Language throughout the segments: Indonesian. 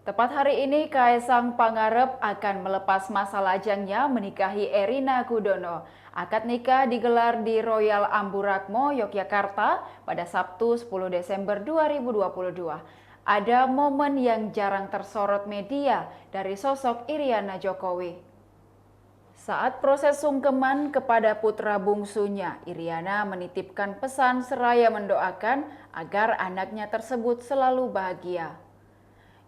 Tepat hari ini, Kaisang Pangarep akan melepas masa lajangnya menikahi Erina Gudono. Akad nikah digelar di Royal Amburakmo, Yogyakarta pada Sabtu 10 Desember 2022. Ada momen yang jarang tersorot media dari sosok Iriana Jokowi. Saat proses sungkeman kepada putra bungsunya, Iriana menitipkan pesan seraya mendoakan agar anaknya tersebut selalu bahagia.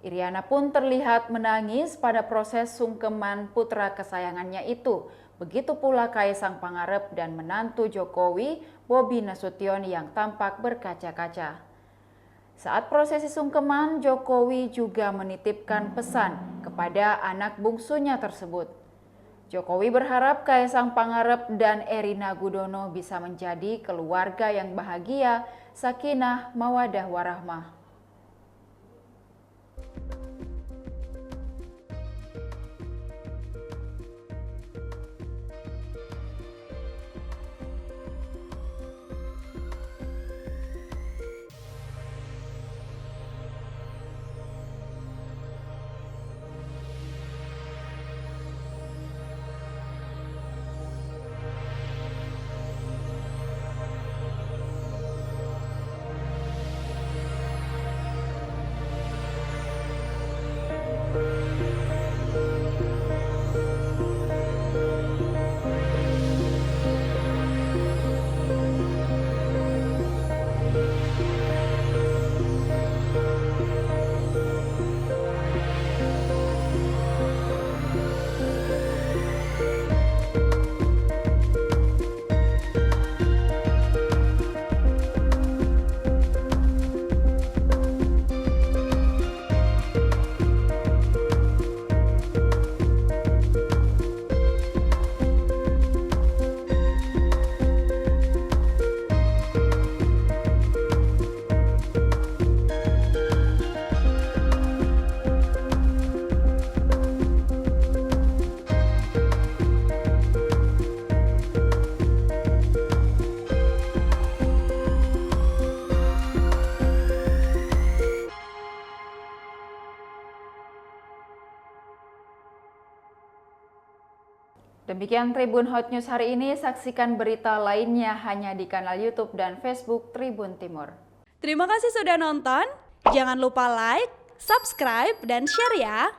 Iriana pun terlihat menangis pada proses sungkeman putra kesayangannya itu. Begitu pula Kaisang Pangarep dan menantu Jokowi, Bobi Nasution yang tampak berkaca-kaca. Saat prosesi sungkeman, Jokowi juga menitipkan pesan kepada anak bungsunya tersebut. Jokowi berharap Kaisang Pangarep dan Erina Gudono bisa menjadi keluarga yang bahagia, sakinah, mawadah warahmah. Demikian Tribun Hot News hari ini, saksikan berita lainnya hanya di kanal YouTube dan Facebook Tribun Timur. Terima kasih sudah nonton, jangan lupa like, subscribe, dan share ya!